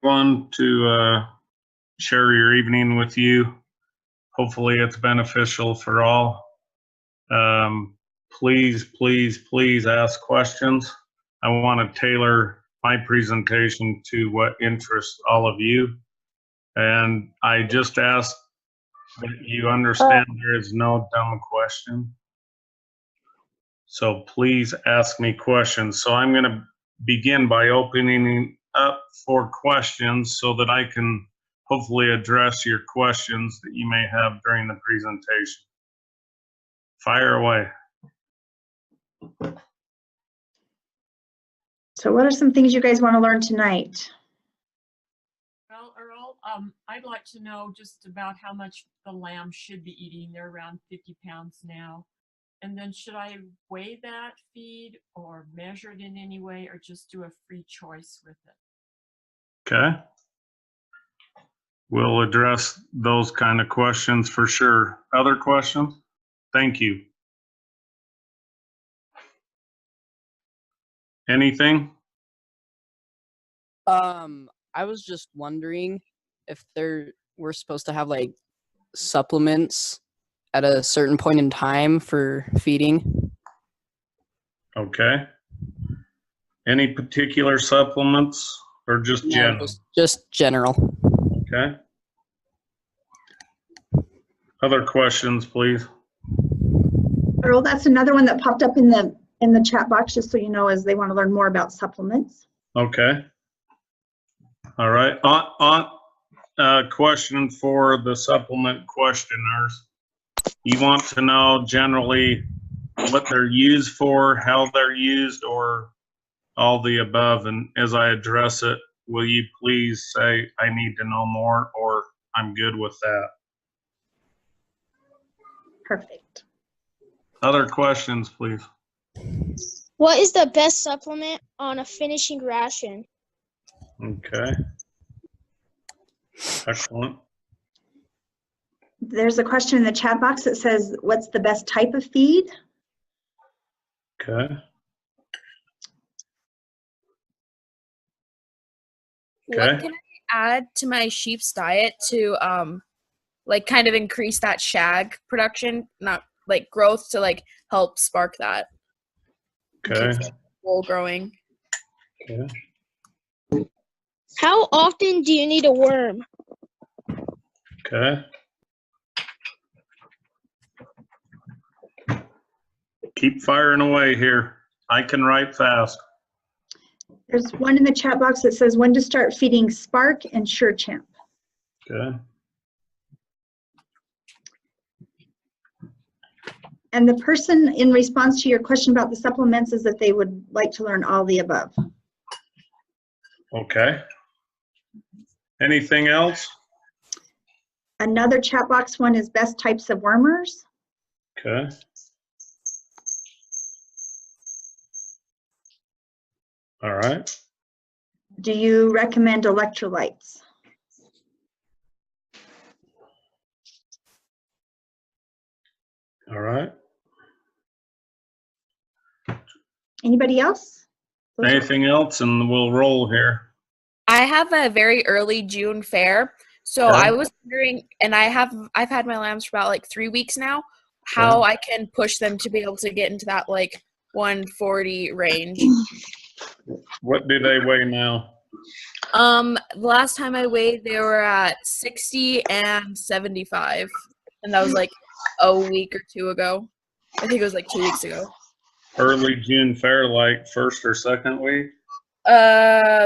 fun to share your evening with you. Hopefully it's beneficial for all. Please, please, please ask questions. I want to tailor my presentation to what interests all of you. And I just ask that you understand there is no dumb question. So please ask me questions. So I'm going to begin by opening up for questions so that I can hopefully address your questions that you may have during the presentation. Fire away. So what are some things you guys want to learn tonight? Well, Earl, I'd like to know just about how much the lamb should be eating. They're around 50 pounds now. And then should I weigh that feed or measure it in any way or just do a free choice with it? Okay. We'll address those kind of questions for sure. Other questions? Thank you. Anything? I was just wondering if we're supposed to have like supplements at a certain point in time for feeding. Okay. Any particular supplements or just general? No, just general. Okay. Other questions, please. Earl, that's another one that popped up in the chat box, just so you know, as they want to learn more about supplements. Okay. All right. On question for the supplement questioners. You want to know generally what they're used for, how they're used, or all the above. And as I address it, will you please say, I need to know more, or I'm good with that? Perfect. Other questions, please. What is the best supplement on a finishing ration? Okay. Excellent. There's a question in the chat box that says, what's the best type of feed? Okay. What can I add to my sheep's diet to like kind of increase that shag production, not like growth, to like help spark that? Okay. Wool growing. Okay. How often do you need a worm? Okay. Keep firing away here. I can write fast. There's one in the chat box that says when to start feeding Spark and Sure Champ. Okay. And the person in response to your question about the supplements is that they would like to learn all the above. Okay. Anything else? Another chat box one is best types of wormers. Okay. All right. Do you recommend electrolytes? All right. Anybody else? Anything else, and we'll roll here. I have a very early June fair, so Okay. I was wondering, and I've had my lambs for about like 3 weeks now, how I can push them to be able to get into that like 140 range. What do they weigh now? The last time I weighed, they were at 60 and 75, and that was like a week or two ago. I think it was like 2 weeks ago. Early June fair, like first or second week?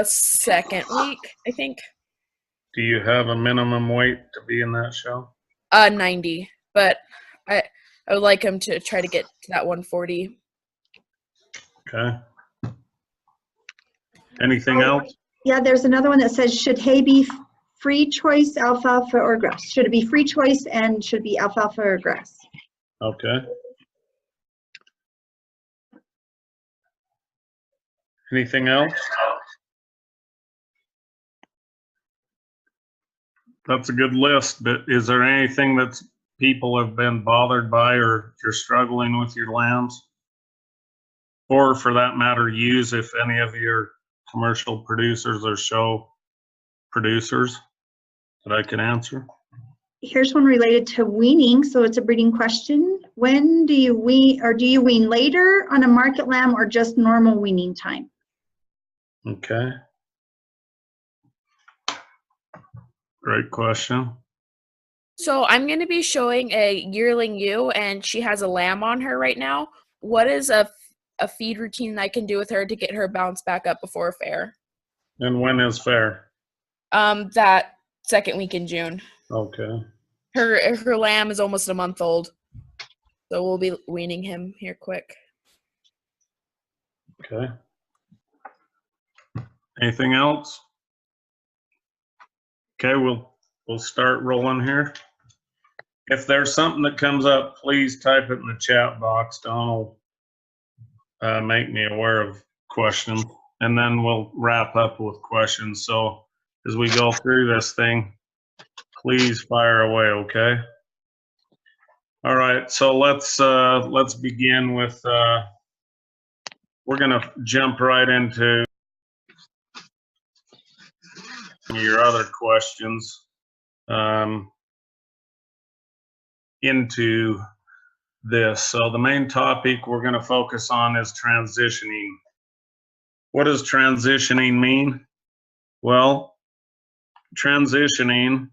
Second week, I think. Do you have a minimum weight to be in that show? 90, but I would like them to try to get to that 140. Okay. Anything else? Yeah, there's another one that says, should hay be free choice, alfalfa, or grass? Should it be free choice, and should it be alfalfa or grass? Okay. Anything else? That's a good list, but is there anything that people have been bothered by, or you're struggling with your lambs? Or for that matter, use if any of your commercial producers or show producers that I can answer. Here's one related to weaning, so it's a breeding question. When do you wean, or do you wean later on a market lamb or just normal weaning time? Okay. Great question. So I'm going to be showing a yearling ewe, and she has a lamb on her right now. What is a feed routine I can do with her to get her bounced back up before fair? And when is fair? That second week in June. Okay. Her lamb is almost a month old, so we'll be weaning him here quick. Okay. Anything else? Okay, we'll start rolling here. If there's something that comes up, please type it in the chat box. Donald make me aware of questions, and then we'll wrap up with questions. So as we go through this thing, please fire away, okay? All right, so let's begin with, we're gonna jump right into your other questions, into this. So the main topic we're going to focus on is transitioning. What does transitioning mean? Well, transitioning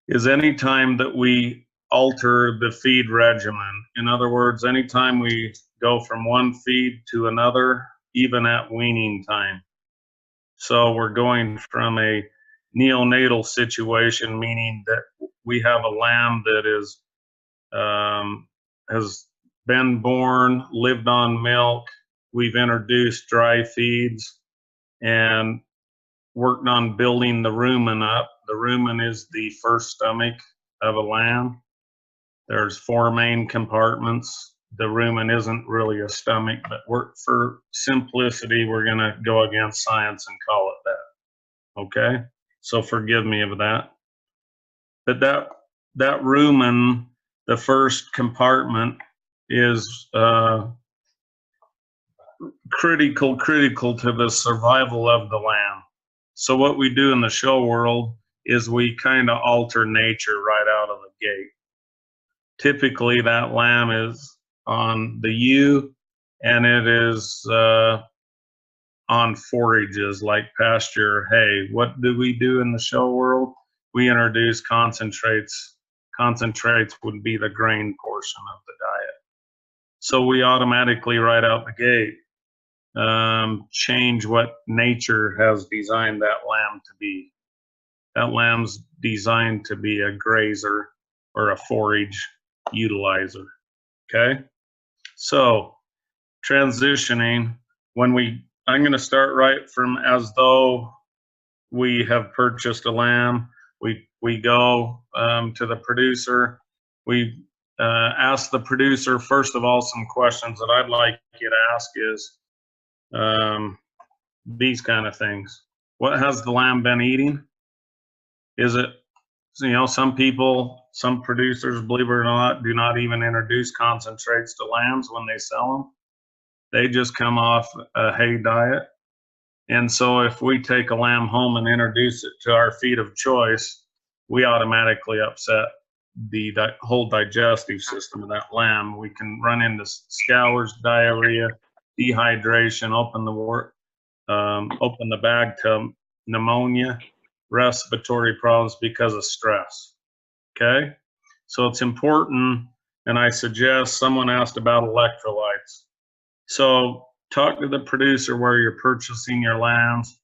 is any time that we alter the feed regimen. In other words, anytime we go from one feed to another, even at weaning time. So we're going from a neonatal situation, meaning that we have a lamb that is has been born, lived on milk. We've introduced dry feeds and worked on building the rumen up. The rumen is the first stomach of a lamb. There's 4 main compartments. The rumen isn't really a stomach, but for simplicity, we're going to go against science and call it that. Okay? So forgive me of that. But that rumen, the first compartment, is critical to the survival of the lamb. So what we do in the show world is we kind of alter nature right out of the gate. Typically that lamb is on the ewe, and it is on forages like pasture or hay. What do we do in the show world? We introduce concentrates. Concentrates would be the grain portion of the diet. So we automatically, right out the gate, change what nature has designed that lamb to be. That lamb's designed to be a grazer or a forage utilizer. Okay? So transitioning, I'm going to start right from as though we have purchased a lamb. We go to the producer. We ask the producer, first of all, some questions that I'd like you to ask is these kind of things. What has the lamb been eating? Is it, some people, some producers, believe it or not, do not even introduce concentrates to lambs when they sell them. They just come off a hay diet. And so if we take a lamb home and introduce it to our feed of choice, we automatically upset the whole digestive system of that lamb. We can run into scours, diarrhea, dehydration, open the bag to pneumonia, respiratory problems because of stress. Okay? So it's important, and I suggest, someone asked about electrolytes. So talk to the producer where you're purchasing your lambs.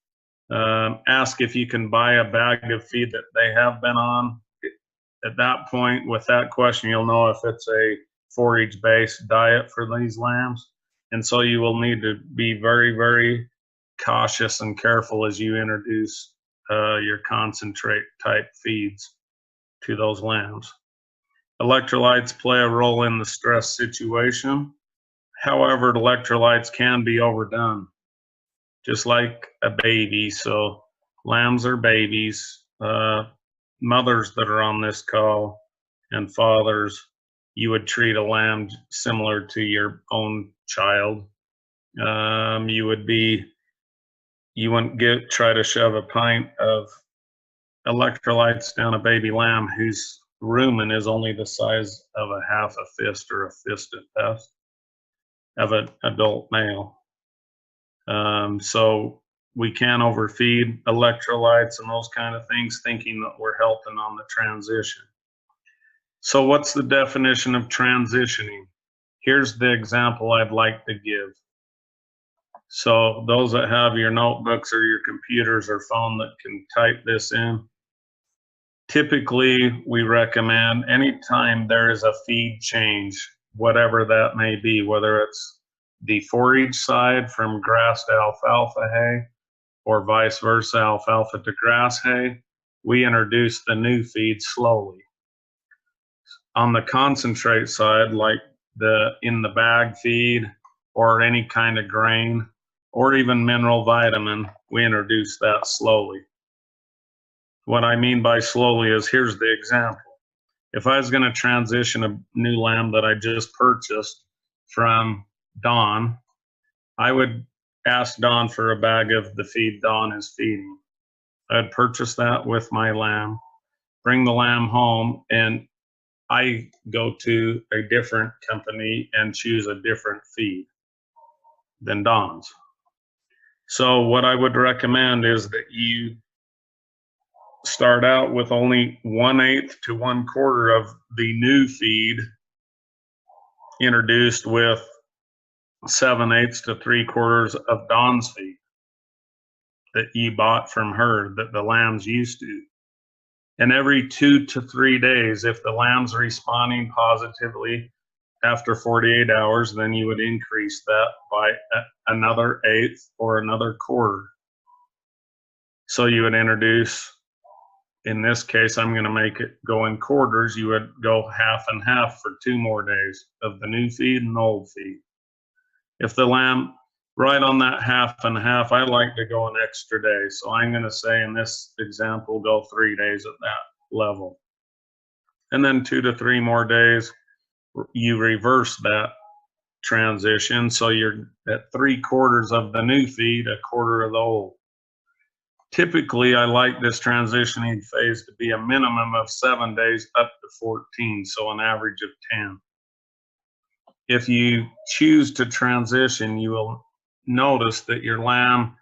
Ask if you can buy a bag of feed that they have been on. At that point, with that question, you'll know if it's a forage-based diet for these lambs. And so you will need to be very, very cautious and careful as you introduce your concentrate type feeds to those lambs. Electrolytes play a role in the stress situation. However, electrolytes can be overdone, just like a baby. So lambs are babies. Mothers that are on this call and fathers, you would treat a lamb similar to your own child. You would be you wouldn't try to shove a pint of electrolytes down a baby lamb whose rumen is only the size of a half a fist or a fist at best of an adult male. So we can't overfeed electrolytes and those kind of things thinking that we're helping on the transition. So what's the definition of transitioning? Here's the example I'd like to give. So those that have your notebooks or your computers or phone that can type this in, typically we recommend anytime there is a feed change, whatever that may be, whether it's the forage side from grass to alfalfa hay or vice versa, alfalfa to grass hay, we introduce the new feed slowly. On the concentrate side, like in the bag feed or any kind of grain or even mineral vitamin, we introduce that slowly. What I mean by slowly is, here's the example. If I was going to transition a new lamb that I just purchased from Don, I would ask Don for a bag of the feed Don is feeding. I'd purchase that with my lamb, bring the lamb home, and I go to a different company and choose a different feed than Don's. So what I would recommend is that you start out with only 1/8 to 1/4 of the new feed introduced with 7/8 to 3/4 of Don's feed that you bought from her that the lamb's used to. And every 2 to 3 days, if the lamb's responding positively after 48 hours, then you would increase that by another 1/8 or another 1/4. So you would introduce, in this case, I'm going to make it go in quarters. You would go half and half for 2 more days of the new feed and the old feed. If the lamb, right on that half and half, I like to go an extra day. So I'm going to say in this example, go 3 days at that level. And then 2 to 3 more days, you reverse that transition. So you're at 3/4 of the new feed, 1/4 of the old. Typically, I like this transitioning phase to be a minimum of 7 days up to 14, so an average of 10. If you choose to transition, you will notice that your lamb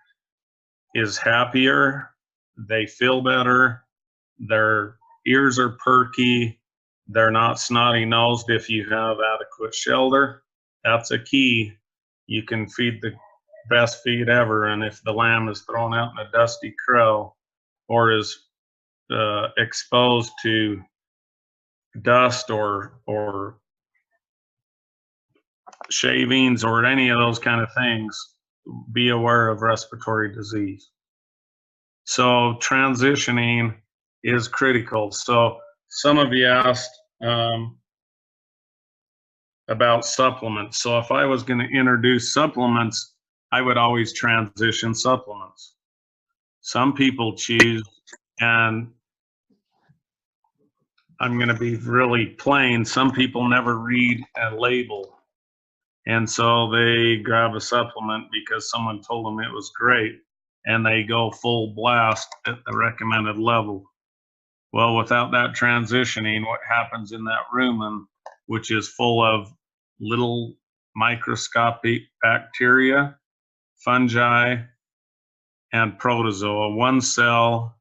is happier, they feel better, their ears are perky, they're not snotty-nosed if you have adequate shelter. That's a key. You can feed the best feed ever, and if the lamb is thrown out in a dusty crow or is exposed to dust or shavings or any of those kind of things, be aware of respiratory disease. So transitioning is critical. So some of you asked about supplements. So if I was going to introduce supplements, I would always transition supplements. Some people choose, and I'm going to be really plain, some people never read a label. And so they grab a supplement because someone told them it was great, and they go full blast at the recommended level. Well, without that transitioning, what happens in that rumen, which is full of little microscopic bacteria, fungi, and protozoa, one-cell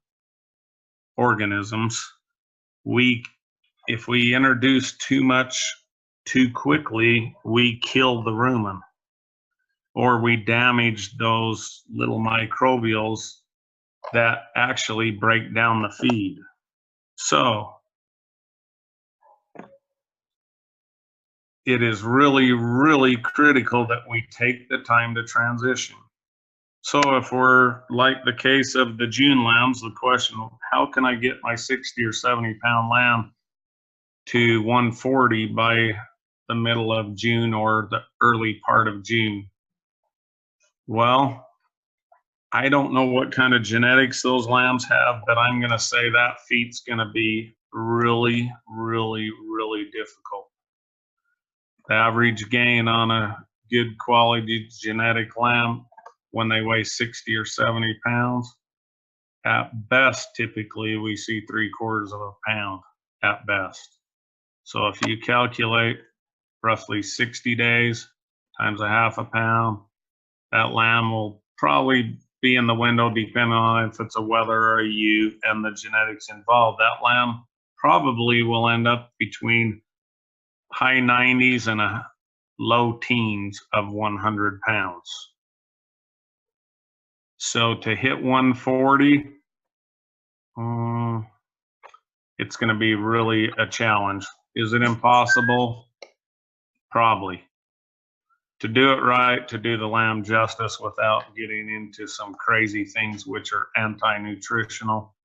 organisms, if we introduce too much too quickly, we kill the rumen, or we damage those little microbials that actually break down the feed. So it is really, really critical that we take the time to transition. So if we're like the case of the June lambs, the question, how can I get my 60 or 70 pound lamb to 140 by the middle of June or the early part of June? Well, I don't know what kind of genetics those lambs have, but I'm going to say that feed's going to be really, really, really difficult. The average gain on a good quality genetic lamb when they weigh 60 or 70 pounds. At best, typically, we see 3/4 of a pound at best. So if you calculate roughly 60 days times a half a pound, that lamb will probably be in the window, depending on if it's a wether or a ewe and the genetics involved. That lamb probably will end up between high 90s and a low teens of 100 pounds. So to hit 140, it's going to be really a challenge. Is it impossible? Probably. To do it right, to do the lamb justice without getting into some crazy things which are anti-nutritional,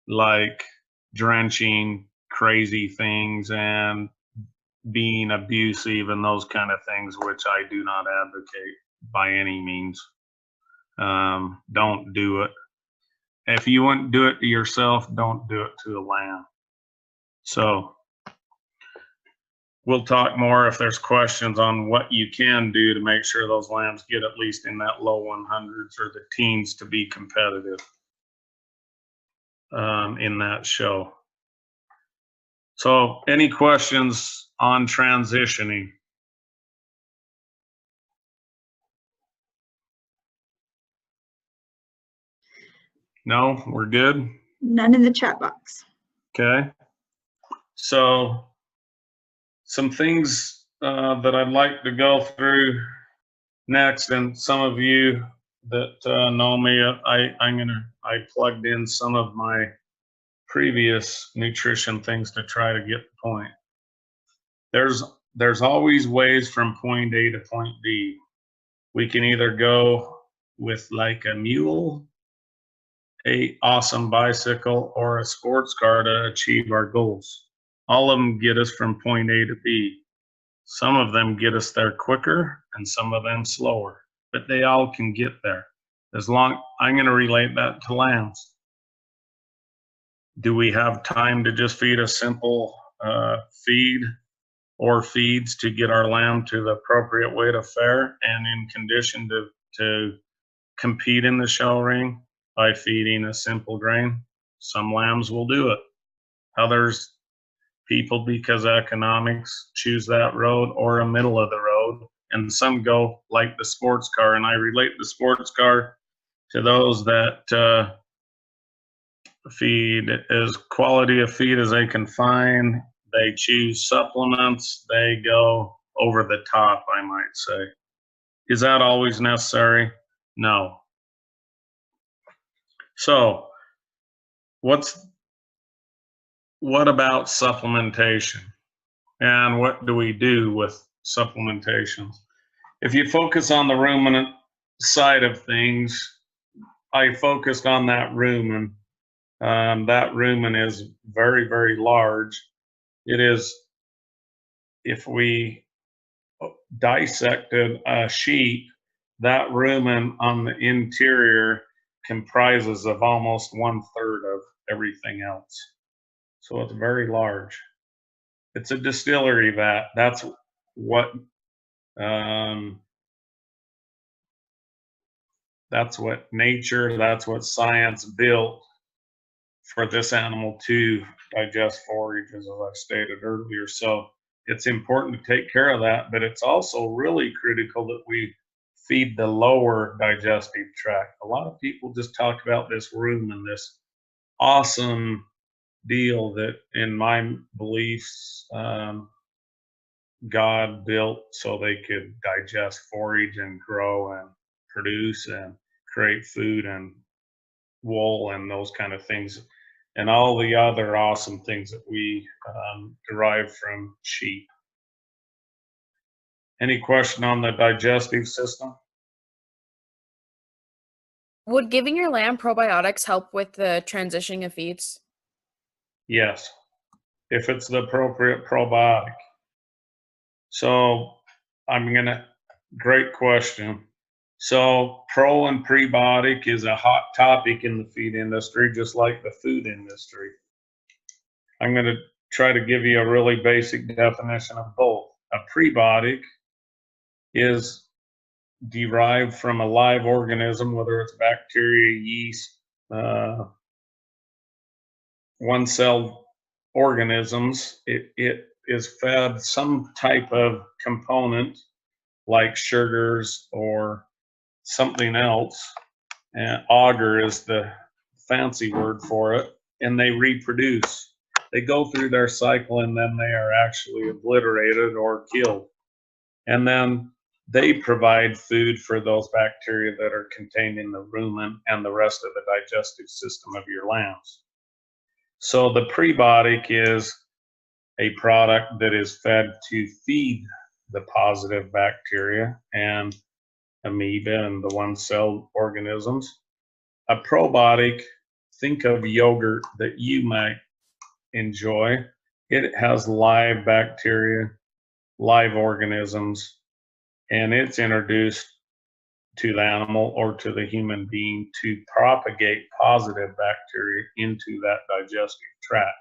like drenching, crazy things, and being abusive and those kind of things, which I do not advocate by any means. Don't do it. If you wouldn't do it to yourself, don't do it to the lamb. So we'll talk more if there's questions on what you can do to make sure those lambs get at least in that low 100s or the teens to be competitive in that show. So any questions on transitioning? No, we're good? None in the chat box. Okay. So some things that I'd like to go through next, and some of you that know me, I plugged in some of my previous nutrition things to try to get the point. There's always ways from point A to point B. We can either go with like a mule, a awesome bicycle, or a sports car to achieve our goals. All of them get us from point A to B. Some of them get us there quicker and some of them slower, but they all can get there. I'm going to relate that to lambs. Do we have time to just feed a simple feed or feeds to get our lamb to the appropriate weight of fare and in condition to compete in the show ring by feeding a simple grain? Some lambs will do it. Others people, because economics, choose that road or a middle of the road, and some go like the sports car. And I relate the sports car to those that feed as quality of feed as they can find. They choose supplements. They go over the top, I might say. Is that always necessary? No. So what about supplementation? And what do we do with supplementations? If you focus on the ruminant side of things, I focused on that rumen. That rumen is very, very large. It is, if we dissected a sheep, that rumen on the interior comprises of almost 1/3 of everything else. So it's very large. It's a distillery vat. That's what nature, that's what science built for this animal to digest forage, as I stated earlier. So it's important to take care of that, but it's also really critical that we feed the lower digestive tract. A lot of people just talk about this rumen, this awesome deal that, in my beliefs, God built so they could digest forage and grow and produce and create food and wool and those kind of things, and all the other awesome things that we derive from sheep. Any question on the digestive system? Would giving your lamb probiotics help with the transitioning of feeds? Yes, if it's the appropriate probiotic. So great question. So pro and prebiotic is a hot topic in the feed industry, just like the food industry. I'm going to try to give you a really basic definition of both. A prebiotic is derived from a live organism, whether it's bacteria, yeast, one-celled organisms, it is fed some type of component like sugars or something else. And agar is the fancy word for it, and they reproduce. They go through their cycle and then they are actually obliterated or killed. And then they provide food for those bacteria that are contained in the rumen and the rest of the digestive system of your lambs. So the prebiotic is a product that is fed to feed the positive bacteria and amoeba and the one-celled organisms. A probiotic, think of yogurt that you might enjoy. It has live bacteria, live organisms, and it's introduced to the animal or to the human being to propagate positive bacteria into that digestive tract.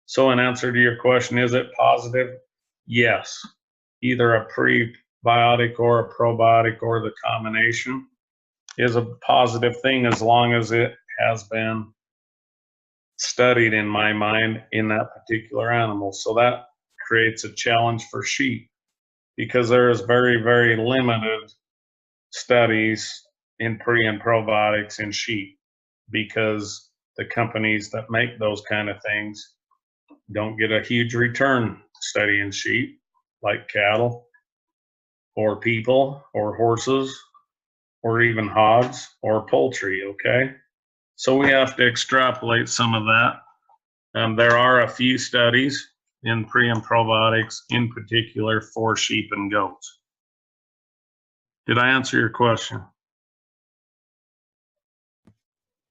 So in answer to your question, is it positive? Yes. Either a prebiotic or a probiotic or the combination is a positive thing as long as it has been studied, in my mind, in that particular animal. So that creates a challenge for sheep because there is very, very limited studies in pre and probiotics in sheep because the companies that make those kind of things don't get a huge return studying sheep like cattle or people or horses or even hogs or poultry, okay? So we have to extrapolate some of that. There are a few studies in pre and probiotics, in particular for sheep and goats. Did I answer your question?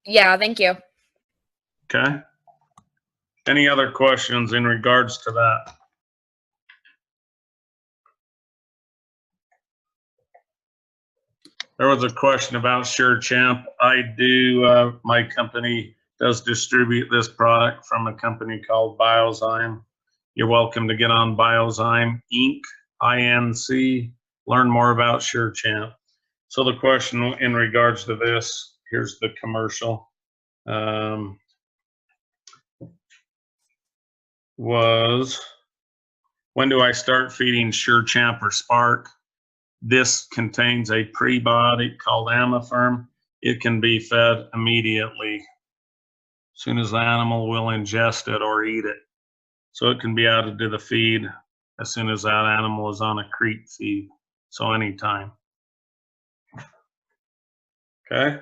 Yeah, thank you. Okay. Any other questions in regards to that? There was a question about Sure Champ. I do, my company does distribute this product from a company called Biozyme. You're welcome to get on Biozyme Inc., INC, learn more about Sure Champ. So the question in regards to this, here's the commercial, was, when do I start feeding Sure Champ or Spark? This contains a prebiotic called Amifirm. It can be fed immediately as soon as the animal will ingest it or eat it. So it can be added to the feed as soon as that animal is on a creep feed. So anytime. Okay.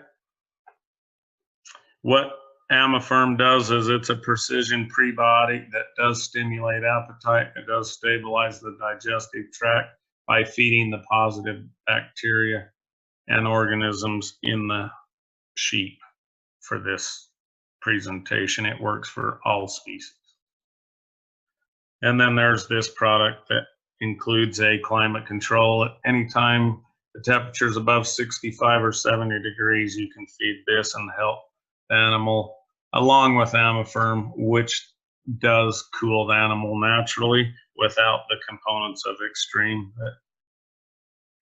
What Amifirm does is it's a precision prebiotic that does stimulate appetite. It does stabilize the digestive tract by feeding the positive bacteria and organisms in the sheep. For this presentation, it works for all species. And then there's this product that includes a climate control. At any time the temperature is above 65 or 70 degrees, you can feed this and help the animal, along with Amifirm, which does cool the animal naturally without the components of Extreme. But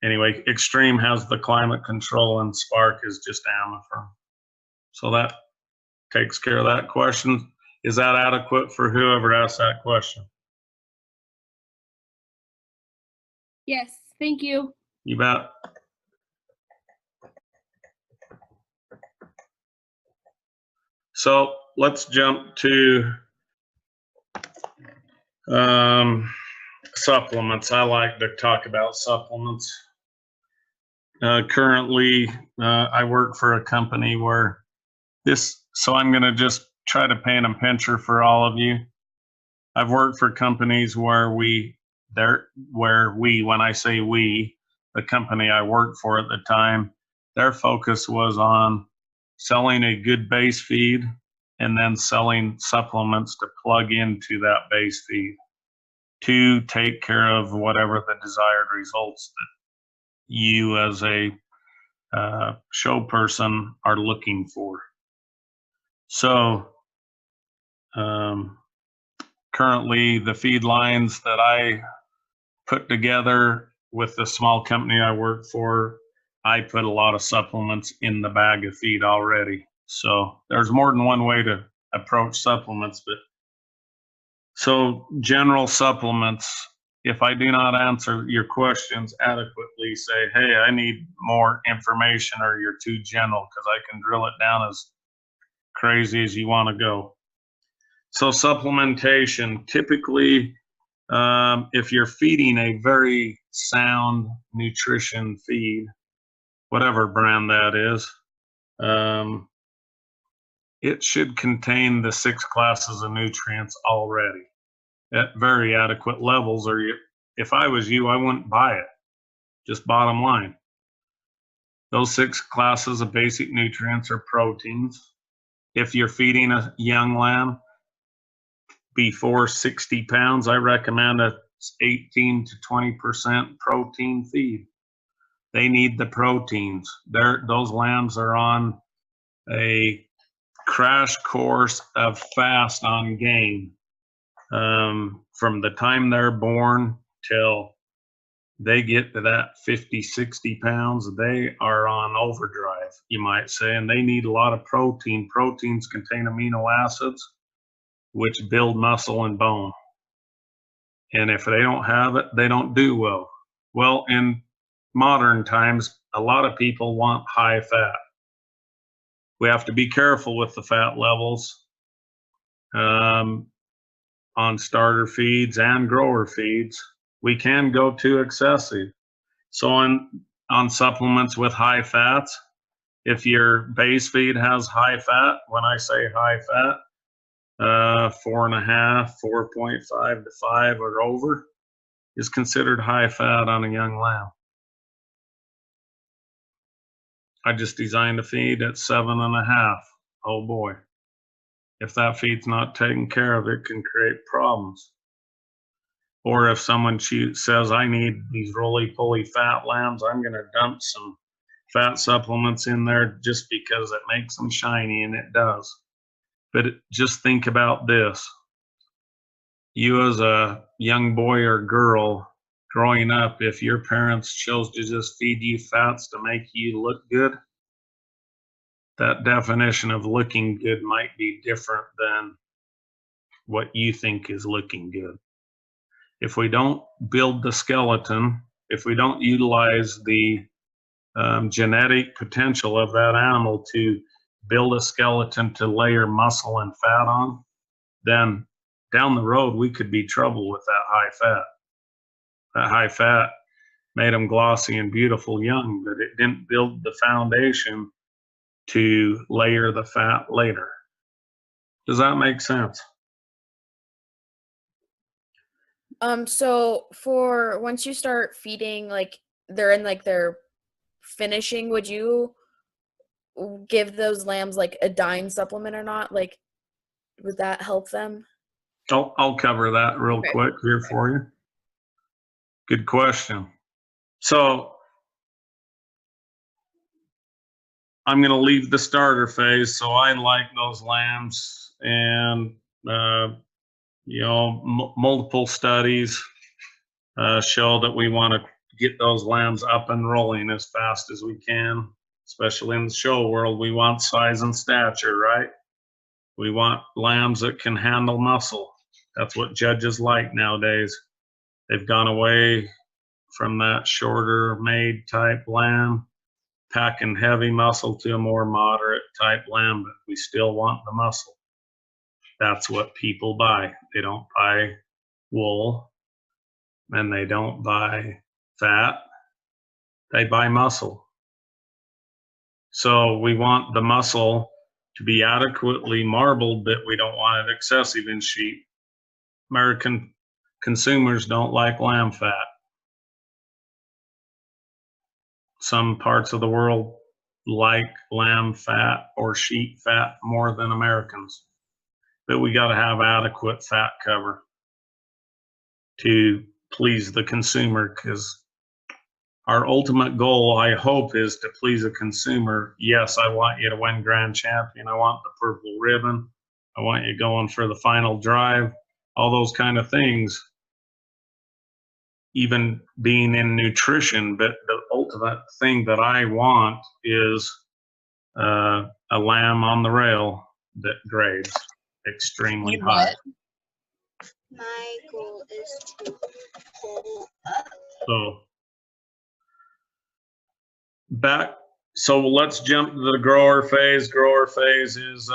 anyway, Extreme has the climate control and Spark is just Amifirm. So that takes care of that question. Is that adequate for whoever asked that question? Yes, thank you. You bet. So let's jump to supplements. I like to talk about supplements. Currently, I work for a company where so I'm going to just try to paint a picture for all of you. I've worked for companies where when I say we, the company I worked for at the time, their focus was on selling a good base feed and then selling supplements to plug into that base feed to take care of whatever the desired results that you as a show person are looking for. So currently the feed lines that I put together with the small company I work for, I put a lot of supplements in the bag of feed already. So there's more than one way to approach supplements, but so general supplements, if I do not answer your questions adequately, say, hey, I need more information, or you're too general, because I can drill it down as crazy as you want to go. So supplementation, typically, if you're feeding a very sound nutrition feed, whatever brand that is, it should contain the 6 classes of nutrients already at very adequate levels, or if I was you, I wouldn't buy it. Just bottom line. Those 6 classes of basic nutrients are proteins. If you're feeding a young lamb before 60 pounds, I recommend a 18 to 20% protein feed. They need the proteins. Those lambs are on a crash course of fast on gain. From the time they're born till they get to that 50, 60 pounds, they are on overdrive, you might say, and they need a lot of protein. Proteins contain amino acids, which build muscle and bone. And if they don't have it, they don't do well. Well, in modern times, a lot of people want high fat. We have to be careful with the fat levels on starter feeds and grower feeds. We can go too excessive. So on supplements with high fats, if your base feed has high fat, when I say high fat, 4.5, 4.5 to 5 or over is considered high fat on a young lamb. I just designed a feed at 7.5. Oh boy. If that feed's not taken care of, it can create problems. Or if someone says, I need these roly-poly fat lambs, I'm going to dump some fat supplements in there just because it makes them shiny, and it does. But just think about this. You as a young boy or girl growing up, if your parents chose to just feed you fats to make you look good, that definition of looking good might be different than what you think is looking good. If we don't build the skeleton, if we don't utilize the genetic potential of that animal to build a skeleton to layer muscle and fat on, then down the road we could be trouble with that high fat. That high fat made them glossy and beautiful young, but it didn't build the foundation to layer the fat later. Does that make sense? So for once you start feeding, like they're in like their finishing, would you give those lambs like a dine supplement or not? Like, would that help them? I'll cover that real Okay. quick here for you. Good question. So I'm going to leave the starter phase. So I like those lambs, and multiple studies show that we want to get those lambs up and rolling as fast as we can, especially in the show world. We want size and stature, right? We want lambs that can handle muscle. That's what judges like nowadays. They've gone away from that shorter made type lamb, packing heavy muscle, to a more moderate type lamb, but we still want the muscle. That's what people buy. They don't buy wool, and they don't buy fat. They buy muscle. So we want the muscle to be adequately marbled, but we don't want it excessive in sheep. American consumers don't like lamb fat. Some parts of the world like lamb fat or sheep fat more than Americans. But we got to have adequate fat cover to please the consumer, because our ultimate goal, I hope, is to please a consumer. Yes, I want you to win grand champion. I want the purple ribbon. I want you going for the final drive, all those kind of things. even being in nutrition, but the ultimate thing that I want is a lamb on the rail that grades extremely high. My goal is to pull up. So let's jump to the grower phase. Grower phase is,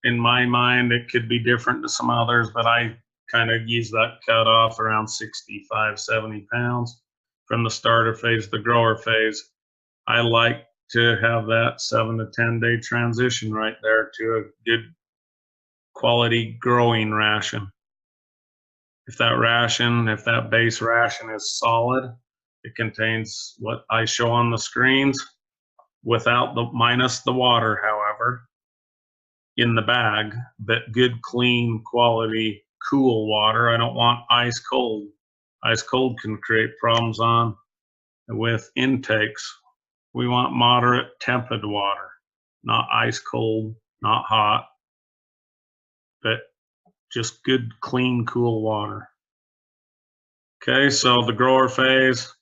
in my mind, it could be different to some others, but I kind of use that cutoff around 65, 70 pounds from the starter phase to the grower phase. I like to have that 7 to 10 day transition right there to a good quality growing ration. If that base ration is solid, it contains what I show on the screens minus the water, however, in the bag, but good, clean, quality, cool water. I don't want ice cold. Ice cold can create problems with intakes. We want moderate tepid water, not ice cold, not hot, but just good, clean, cool water. Okay, so the grower phase.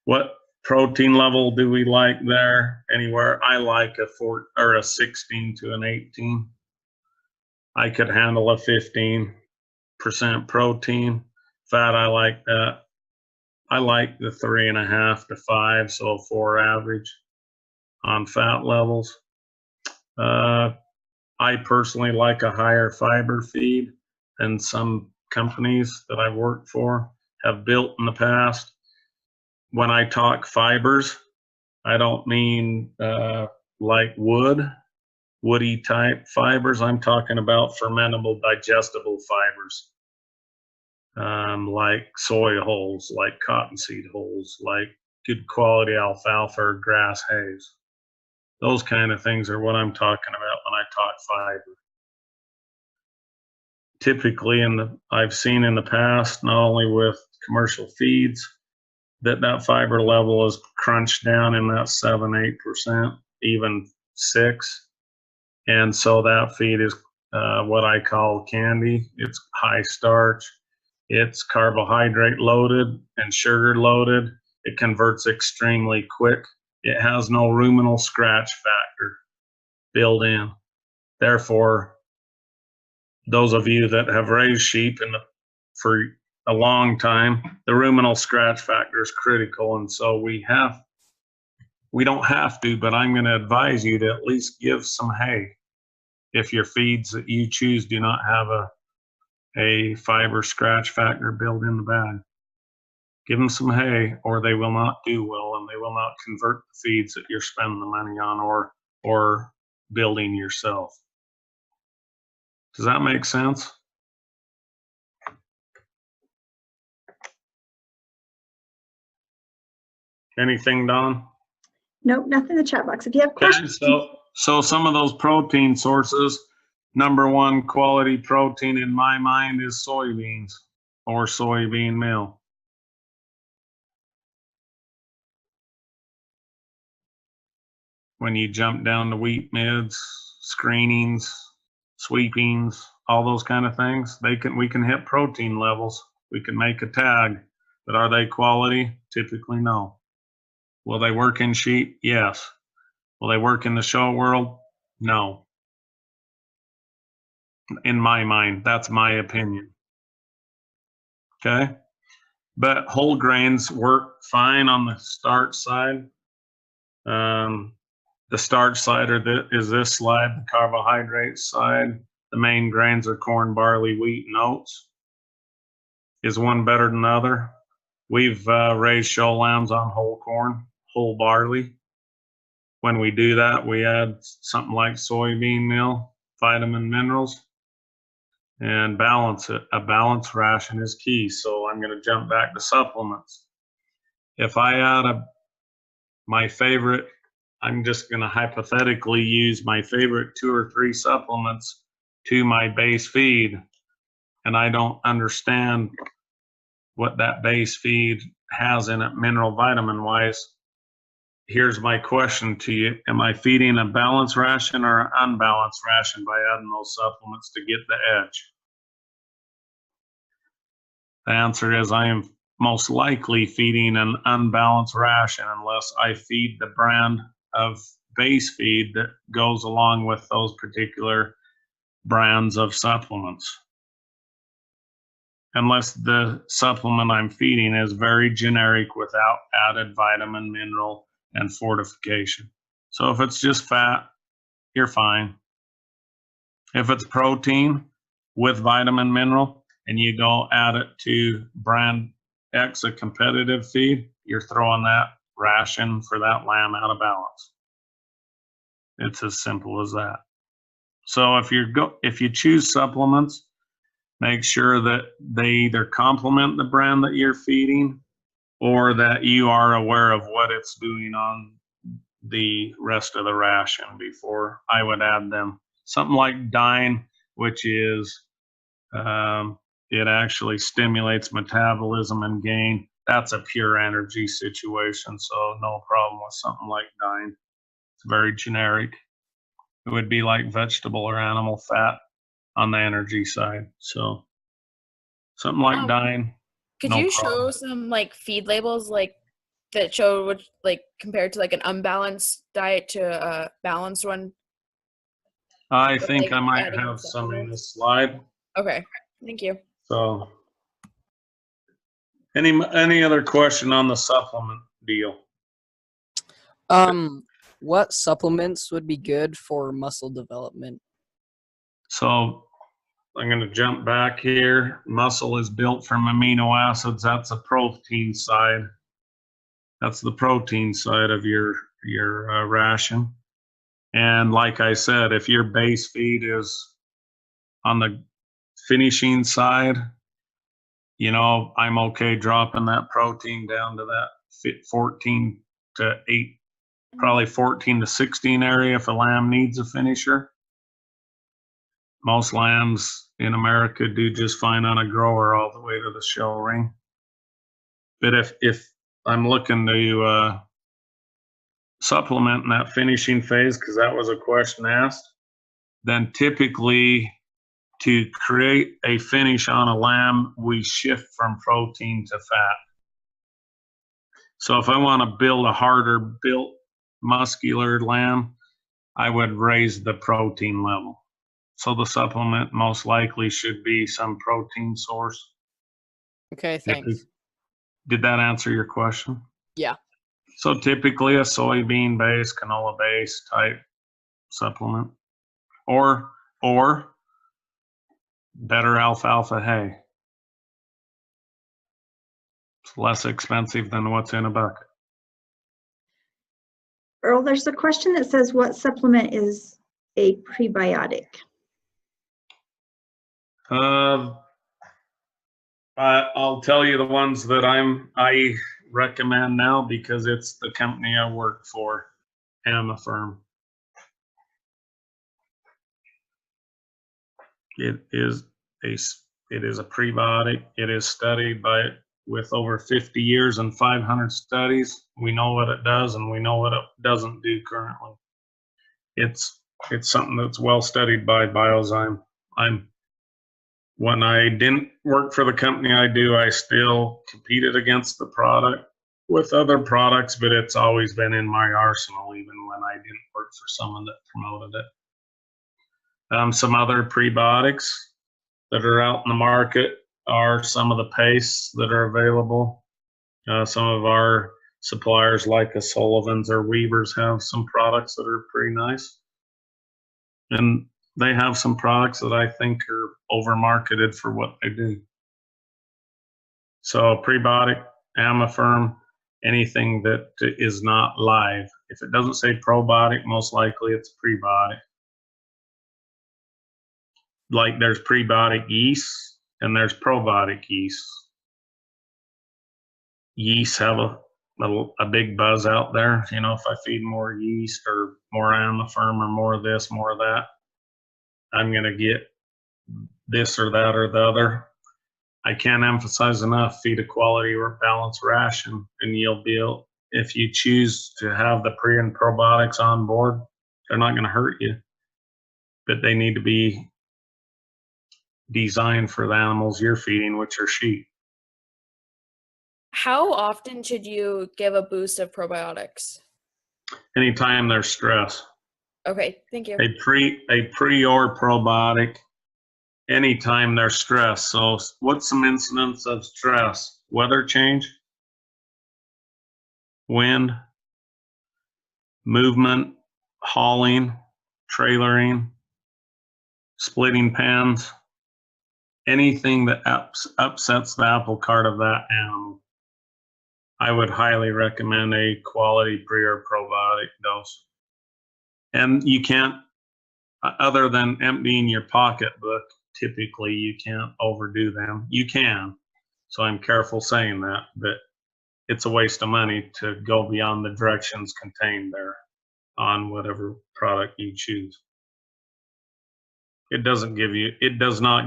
What protein level do we like there? Anywhere. I like a 16 to an 18. I could handle a 15% protein. Fat, I like that. I like the 3.5 to 5, so 4 average on fat levels. I personally like a higher fiber feed than some companies that I've worked for have built in the past. When I talk fibers, I don't mean like woody type fibers. I'm talking about fermentable, digestible fibers, like soy hulls, like cottonseed hulls, like good quality alfalfa or grass hays. Those kind of things are what I'm talking about when I talk fiber. Typically, I've seen in the past, not only with commercial feeds, that fiber level is crunched down in that 7-8%, even 6. And so that feed is what I call candy. It's high starch. It's carbohydrate loaded and sugar loaded. It converts extremely quick. It has no ruminal scratch factor built in. Therefore, those of you that have raised sheep for a long time, the ruminal scratch factor is critical. And so we don't have to, but I'm going to advise you to at least give some hay if your feeds that you choose do not have a fiber scratch factor built in the bag. Give them some hay, or they will not do well, and they will not convert the feeds that you're spending the money on or building yourself. Does that make sense? Anything, Don? Nope, nothing in the chat box. If you have questions. So some of those protein sources, number one quality protein in my mind is soybeans or soybean meal. When you jump down to wheat mids, screenings, sweepings, all those kind of things, we can hit protein levels. We can make a tag, but are they quality? Typically, no. Will they work in sheep? Yes. Will they work in the show world? No. In my mind, that's my opinion. Okay? But whole grains work fine on the starch side. The starch side is this slide, the carbohydrate side. The main grains are corn, barley, wheat, and oats. Is one better than the other? We've raised show lambs on whole corn, whole barley. When we do that, we add something like soybean meal, vitamin minerals, and balance it. A balanced ration is key. So I'm going to jump back to supplements. If I add my favorite, I'm just going to hypothetically use my favorite 2 or 3 supplements to my base feed, and I don't understand what that base feed has in it mineral vitamin wise. Here's my question to you. Am I feeding a balanced ration or an unbalanced ration by adding those supplements to get the edge? The answer is I am most likely feeding an unbalanced ration unless I feed the brand of base feed that goes along with those particular brands of supplements. Unless the supplement I'm feeding is very generic without added vitamin, mineral, and fortification. So if it's just fat, you're fine. If it's protein with vitamin, mineral, and you go add it to brand X, a competitive feed, you're throwing that ration for that lamb out of balance. It's as simple as that. So if you choose supplements, make sure that they either complement the brand that you're feeding or that you are aware of what it's doing on the rest of the ration before I would add them. Something like Dine, which is, it actually stimulates metabolism and gain. That's a pure energy situation, so no problem with something like Dine. It's very generic. It would be like vegetable or animal fat on the energy side. So something like Dine. Could no you problem. show some like feed labels like that show which like compared to like an unbalanced diet to a balanced one? I With, think like, I might adding in have some in supplements? this slide. Okay, thank you. So any other question on the supplement deal? What supplements would be good for muscle development? So I'm going to jump back here. Muscle is built from amino acids. That's a protein side. That's the protein side of your ration. And like I said, if your base feed is on the finishing side, you know, I'm okay dropping that protein down to that 14 to 8, probably 14 to 16 area if a lamb needs a finisher. Most lambs in America do just fine on a grower all the way to the show ring. But if I'm looking to supplement in that finishing phase, because that was a question asked, then typically to create a finish on a lamb, we shift from protein to fat. So if I want to build a harder built muscular lamb, I would raise the protein level. So the supplement most likely should be some protein source. Okay, thanks. Did that answer your question? Yeah. So typically a soybean based, canola based type supplement, or better alfalfa hay. It's less expensive than what's in a bucket. Earl, there's a question that says, what supplement is a prebiotic? I'll tell you the ones that I recommend now because it's the company I work for, Amafirm. It is a prebiotic. It is studied with over 50 years and 500 studies. We know what it does and we know what it doesn't do currently. It's something that's well studied by Biozyme. When I didn't work for the company I do, I still competed against the product with other products, but it's always been in my arsenal, even when I didn't work for someone that promoted it. Some other prebiotics that are out in the market are some of the pastes that are available. Some of our suppliers like Sullivan's or Weaver's have some products that are pretty nice. And they have some products that I think are over-marketed for what they do. So prebiotic, Amafirm, anything that is not live. If it doesn't say probiotic, most likely it's prebiotic. Like there's prebiotic yeast and there's probiotic yeast. Yeast have a big buzz out there. You know, if I feed more yeast or more Amafirm or more of this, more of that, I'm going to get this or that or the other. I can't emphasize enough, feed a quality or balanced ration, and you'll be able, if you choose to have the pre and probiotics on board, they're not going to hurt you, but they need to be designed for the animals you're feeding, which are sheep. How often should you give a boost of probiotics? Anytime there's stress. Okay, thank you. A pre or probiotic anytime there's stress. So what's some incidents of stress? Weather change, wind, movement, hauling, trailering, splitting pans, anything that upsets the apple cart of that animal. I would highly recommend a quality pre or probiotic dose. And you can't, other than emptying your pocketbook, typically you can't overdo them. You can, so I'm careful saying that, but it's a waste of money to go beyond the directions contained there on whatever product you choose. It does not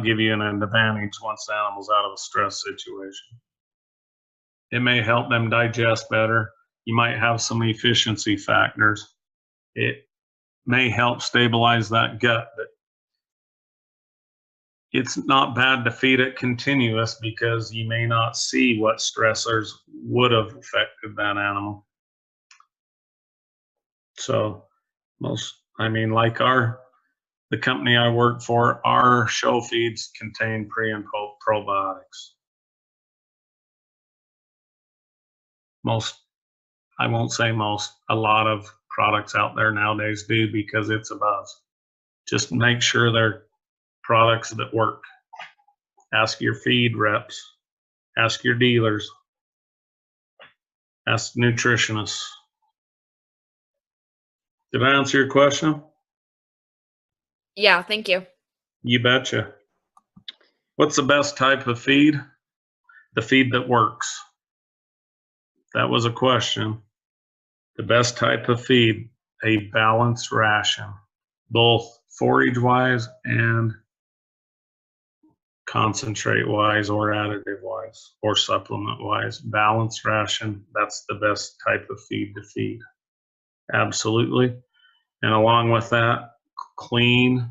give you an advantage once the animal's out of a stress situation. It may help them digest better. You might have some efficiency factors. It may help stabilize that gut, but it's not bad to feed it continuous because you may not see what stressors would have affected that animal. So like the company I work for, our show feeds contain pre and probiotics. I won't say most, a lot of products out there nowadays do because it's a buzz. Just make sure they're products that work. Ask your feed reps, ask your dealers, ask nutritionists. Did I answer your question? Yeah, thank you. You betcha. What's the best type of feed? The feed that works. That was a question. The best type of feed, a balanced ration, both forage-wise and concentrate-wise or additive-wise or supplement-wise. Balanced ration, that's the best type of feed to feed. Absolutely. And along with that, clean,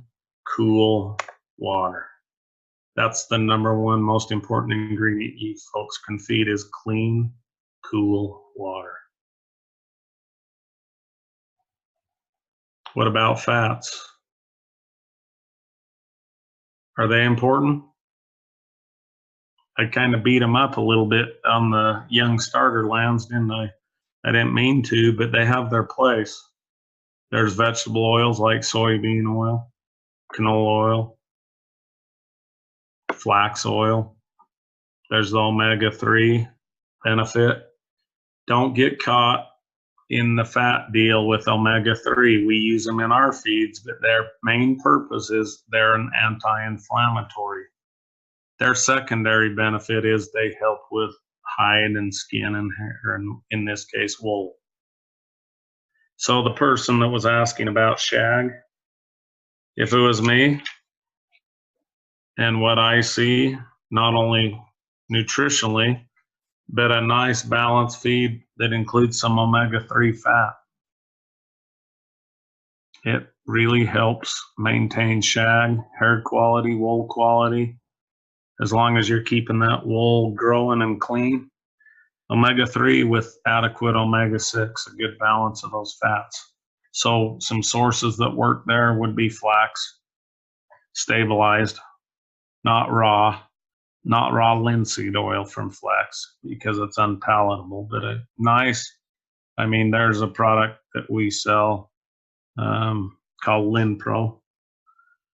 cool water. That's the number one most important ingredient you folks can feed is clean, cool water. What about fats? Are they important? I kind of beat them up a little bit on the young starter lambs, didn't I? I didn't mean to, but they have their place. There's vegetable oils like soybean oil, canola oil, flax oil. There's the omega-3 benefit. Don't get caught in the fat deal with omega-3. We use them in our feeds, but their main purpose is they're an anti-inflammatory. Their secondary benefit is they help with hide and skin and hair, and in this case, wool. So the person that was asking about shag, if it was me and what I see, not only nutritionally, but a nice balanced feed that includes some omega-3 fat. It really helps maintain shag, hair quality, wool quality, as long as you're keeping that wool growing and clean. Omega-3 with adequate omega-6, a good balance of those fats. So some sources that work there would be flax, stabilized, not raw linseed oil from flax because it's unpalatable, but a nice, there's a product that we sell called Linpro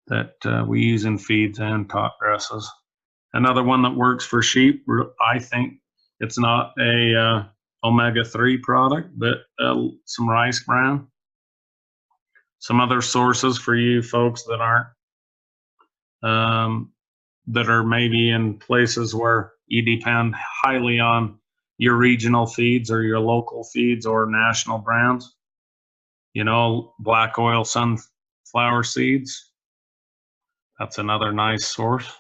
that we use in feeds and top dresses. Another one that works for sheep, I think it's not a omega-3 product, but some rice bran. Some other sources for you folks that aren't, that are maybe in places where you depend highly on your regional feeds or your local feeds or national brands. Black oil sunflower seeds. That's another nice source.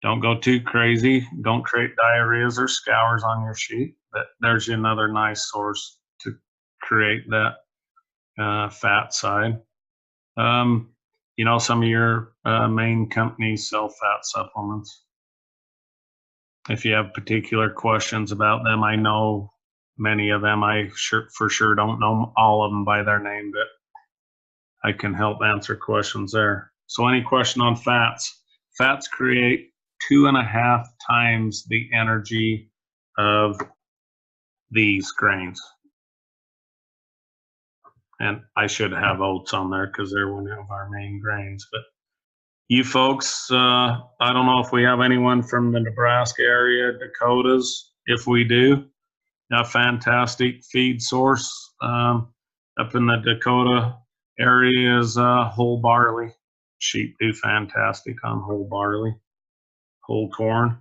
Don't go too crazy. Don't create diarrheas or scours on your sheep. But there's another nice source to create that fat side. Some of your main companies sell fat supplements. If you have particular questions about them, I know many of them. I for sure don't know all of them by their name, but I can help answer questions there. So any question on fats? Fats create 2.5 times the energy of these grains. And I should have oats on there because they're one of our main grains. But you folks, I don't know if we have anyone from the Nebraska area, Dakotas. If we do, a fantastic feed source up in the Dakota area is whole barley. Sheep do fantastic on whole barley, whole corn.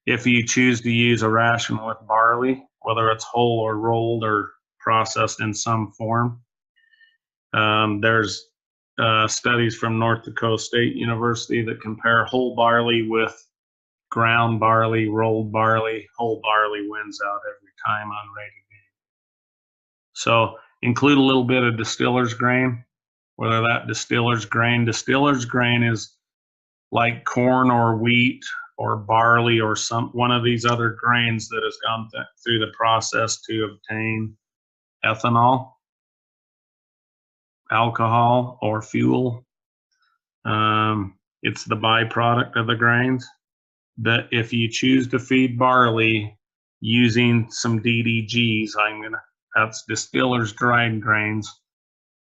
If you choose to use a ration with barley, whether it's whole or rolled or processed in some form, there's studies from North Dakota State University that compare whole barley with ground barley, rolled barley. Whole barley wins out every time on rated game. So include a little bit of distiller's grain, whether that distiller's grain is like corn or wheat or barley or one of these other grains that has gone through the process to obtain ethanol, alcohol, or fuel. It's the byproduct of the grains. That if you choose to feed barley using some DDGs, that's distillers dried grains.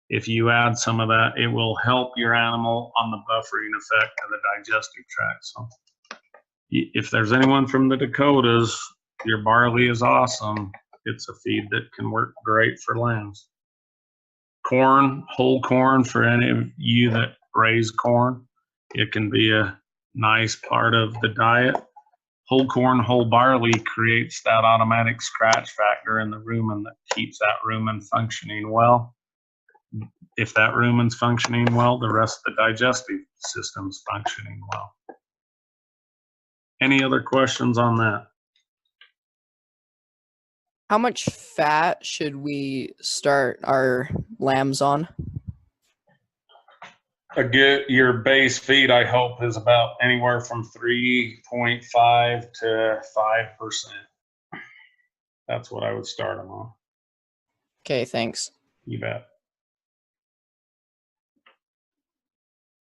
If you add some of that, it will help your animal on the buffering effect of the digestive tract. So if there's anyone from the Dakotas, your barley is awesome. It's a feed that can work great for lambs. Corn, whole corn, for any of you that raise corn, it can be a nice part of the diet. Whole corn, whole barley creates that automatic scratch factor in the rumen that keeps that rumen functioning well. If that rumen's functioning well, the rest of the digestive system's functioning well. Any other questions on that? How much fat should we start our lambs on? Your base feed, I hope, is about anywhere from 3.5 to 5%. That's what I would start them on. Okay, thanks. You bet.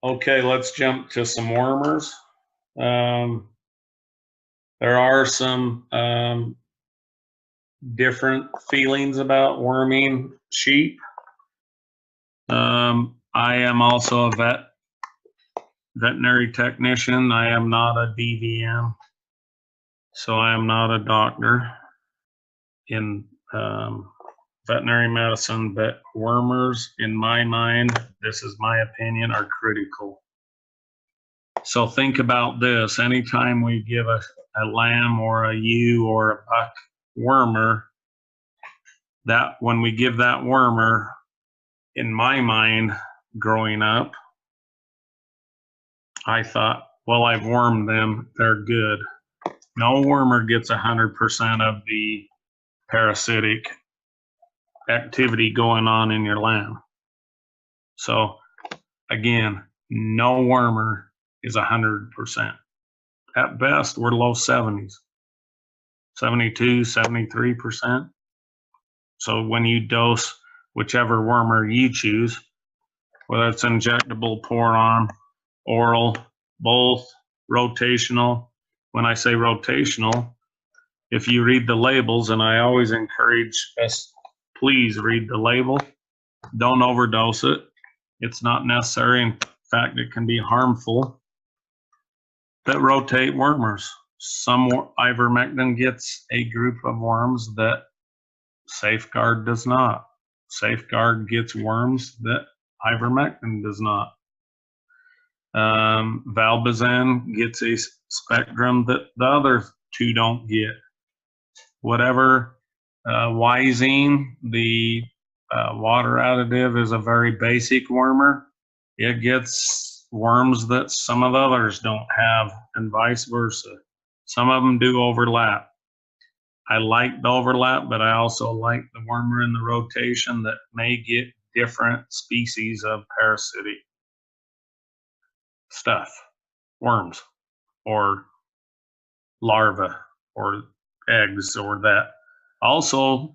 Okay, let's jump to some wormers. There are some different feelings about worming sheep. I am also a veterinary technician. I am not a DVM, so I am not a doctor in veterinary medicine, but wormers, in my mind, this is my opinion, are critical. So think about this. Anytime we give a lamb or a ewe or a buck wormer, that when we give that wormer, in my mind, growing up, I thought, well, I've wormed them, they're good. No wormer gets 100% of the parasitic activity going on in your lamb. So again, no wormer is 100%. At best, we're low 70s, 72, 73%. So when you dose whichever wormer you choose, whether it's injectable, pour on, oral, both, rotational. When I say rotational, if you read the labels, and I always encourage us, please read the label. Don't overdose it. It's not necessary. In fact, it can be harmful. That rotate wormers. Some ivermectin gets a group of worms that Safeguard does not. Safeguard gets worms that ivermectin does not. Valbazan gets a spectrum that the other two don't get. Whatever, Lysine, the water additive, is a very basic wormer. It gets worms that some of the others don't have, and vice versa. Some of them do overlap. I like the overlap, but I also like the wormer in the rotation that may get different species of parasitic stuff, worms or larvae, or eggs or that. Also,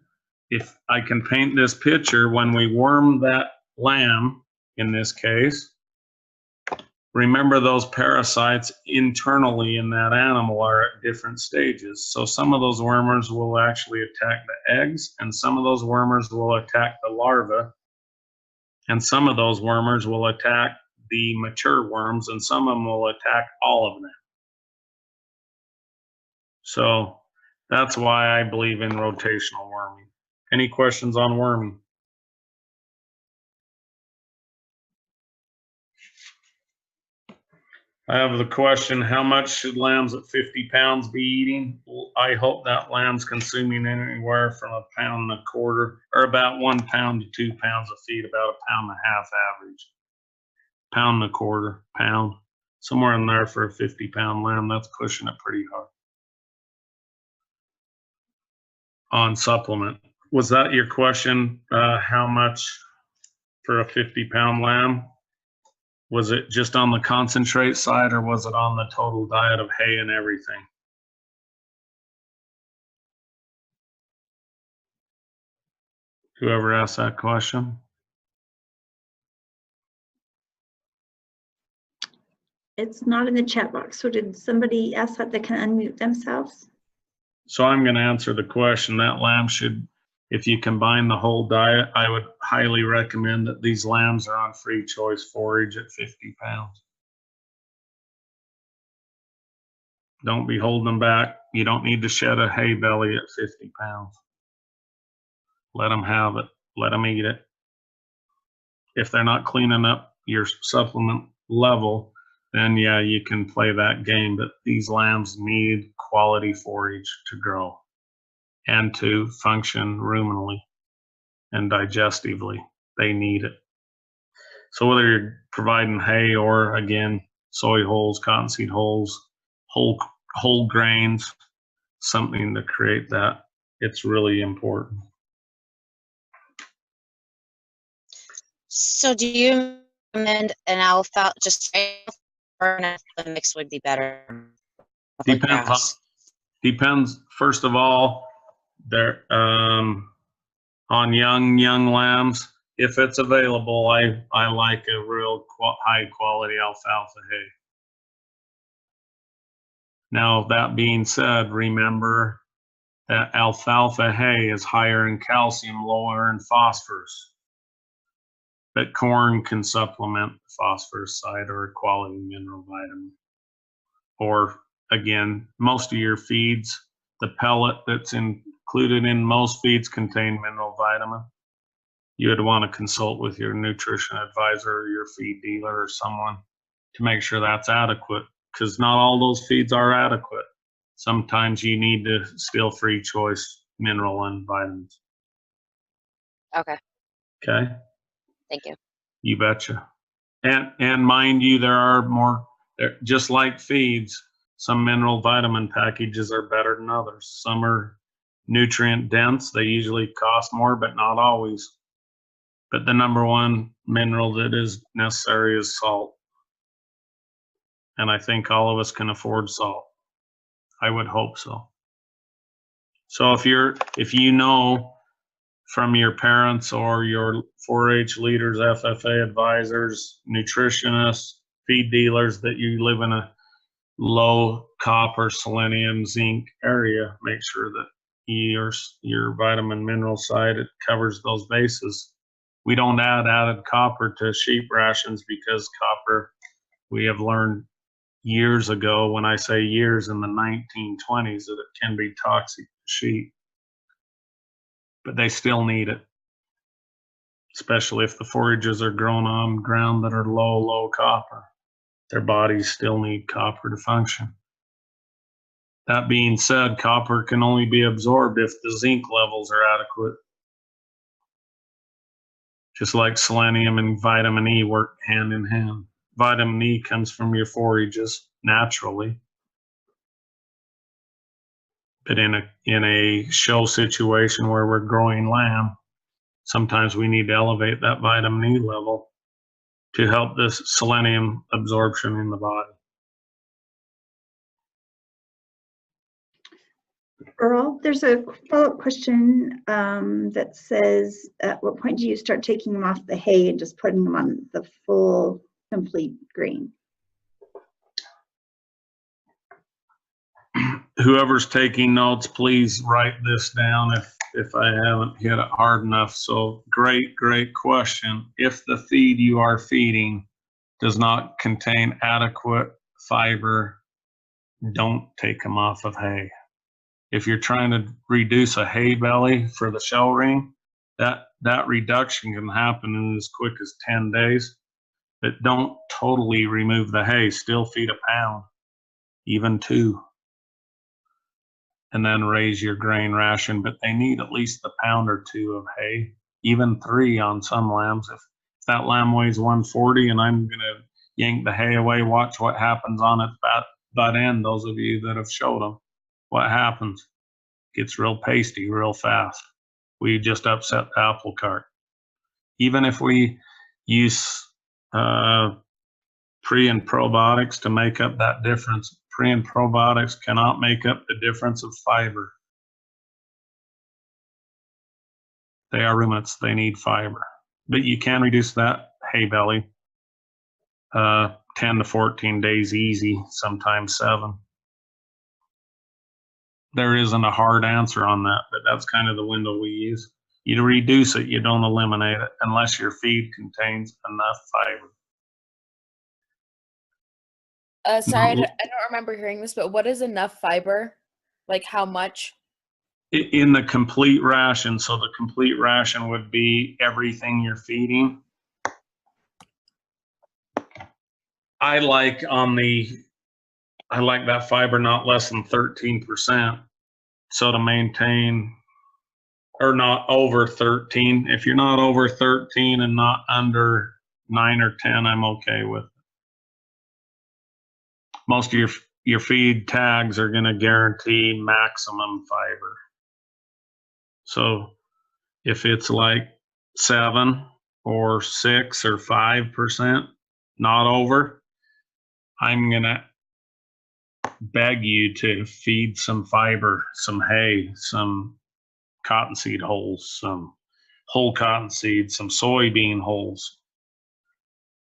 if I can paint this picture, when we worm that lamb, in this case, remember those parasites internally in that animal are at different stages. So some of those wormers will actually attack the eggs, and some of those wormers will attack the larvae, and some of those wormers will attack the mature worms, and some of them will attack all of them. So that's why I believe in rotational worming. Any questions on worming? I have the question, how much should lambs at 50 pounds be eating? Well, I hope that lamb's consuming anywhere from 1.25 pounds, or about 1 pound to 2 pounds of feed, about 1.5 pounds average. 1.25 pound, somewhere in there for a 50-pound lamb. That's pushing it pretty hard. On supplement. Was that your question? How much for a 50-pound lamb? Was it just on the concentrate side, or was it on the total diet of hay and everything? Whoever asked that question? It's not in the chat box. So did somebody ask that they can unmute themselves? So I'm going to answer the question. That lamb should, if you combine the whole diet, I would highly recommend that these lambs are on free choice forage at 50 pounds. Don't be holding them back. You don't need to shed a hay belly at 50 pounds. Let them have it. Let them eat it. If they're not cleaning up your supplement level, then yeah, you can play that game. But these lambs need quality forage to grow and to function ruminally and digestively. They need it. So whether you're providing hay or, again, soy hulls, cottonseed hulls, whole grains, something to create that, it's really important. So do you recommend an alfalfa, just straight or an alfalfa mix would be better? Depends. First of all, they're on young lambs. If it's available, I like a real high quality alfalfa hay. Now, that being said, remember that alfalfa hay is higher in calcium, lower in phosphorus. But corn can supplement the phosphorus side or a quality mineral vitamin. Or again, most of your feeds, the pellet that's included in most feeds contain mineral vitamin. You would want to consult with your nutrition advisor or your feed dealer or someone to make sure that's adequate, because not all those feeds are adequate. Sometimes you need to still free choice mineral and vitamins. Okay. Okay. Thank you. You betcha. And mind you, there are more, just like feeds, some mineral vitamin packages are better than others. Some are nutrient dense. They usually cost more, but not always. But the number one mineral that is necessary is salt. And I think all of us can afford salt. I would hope so. So if you know from your parents or your 4-H leaders, FFA advisors, nutritionists, feed dealers that you live in a low copper, selenium, zinc area, make sure that your vitamin mineral side, it covers those bases. We don't add added copper to sheep rations because copper, we have learned years ago, when I say years, in the 1920s, that it can be toxic to sheep. But they still need it, especially if the forages are grown on ground that are low copper. Their bodies still need copper to function. That being said, copper can only be absorbed if the zinc levels are adequate. Just like selenium and vitamin E work hand in hand. Vitamin E comes from your forages naturally. But in a show situation where we're growing lamb, sometimes we need to elevate that vitamin E level to help this selenium absorption in the body. Earl, there's a follow-up question that says, at what point do you start taking them off the hay and just putting them on the full, complete grain? Whoever's taking notes, please write this down if I haven't hit it hard enough. So great question. If the feed you are feeding does not contain adequate fiber, don't take them off of hay. If you're trying to reduce a hay belly for the shell ring, that reduction can happen in as quick as 10 days. But don't totally remove the hay. Still feed a pound, even 2. And then raise your grain ration, but they need at least a pound or 2 of hay, even 3 on some lambs. If that lamb weighs 140 and I'm gonna yank the hay away, watch what happens on its butt end. Those of you that have showed them, what happens? Gets real pasty real fast. We just upset the apple cart. Even if we use pre and probiotics to make up that difference, pre and probiotics cannot make up the difference of fiber. They are ruminants, they need fiber. But you can reduce that hay belly 10 to 14 days easy, sometimes 7. There isn't a hard answer on that, but that's kind of the window we use. You reduce it, you don't eliminate it, unless your feed contains enough fiber. Sorry, I don't remember hearing this, but what is enough fiber? Like how much? In the complete ration, so the complete ration would be everything you're feeding. I like that fiber not less than 13%. So to maintain, or not over 13. If you're not over 13 and not under 9 or 10, I'm okay with it. Most of your feed tags are going to guarantee maximum fiber. So if it's like 7 or 6 or 5%, not over, I'm going to beg you to feed some fiber, some hay, some cottonseed hulls, some whole cottonseed, some soybean hulls,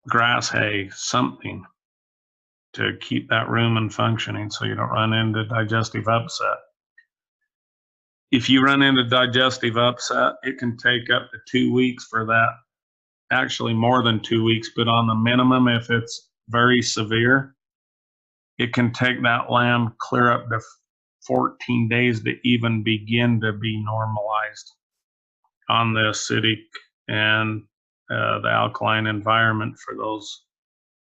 grass hay, something to keep that rumen functioning so you don't run into digestive upset. If you run into digestive upset, it can take up to 2 weeks for that. Actually more than 2 weeks, but on the minimum, if it's very severe, it can take that lamb clear up to 14 days to even begin to be normalized on the acidic and the alkaline environment for those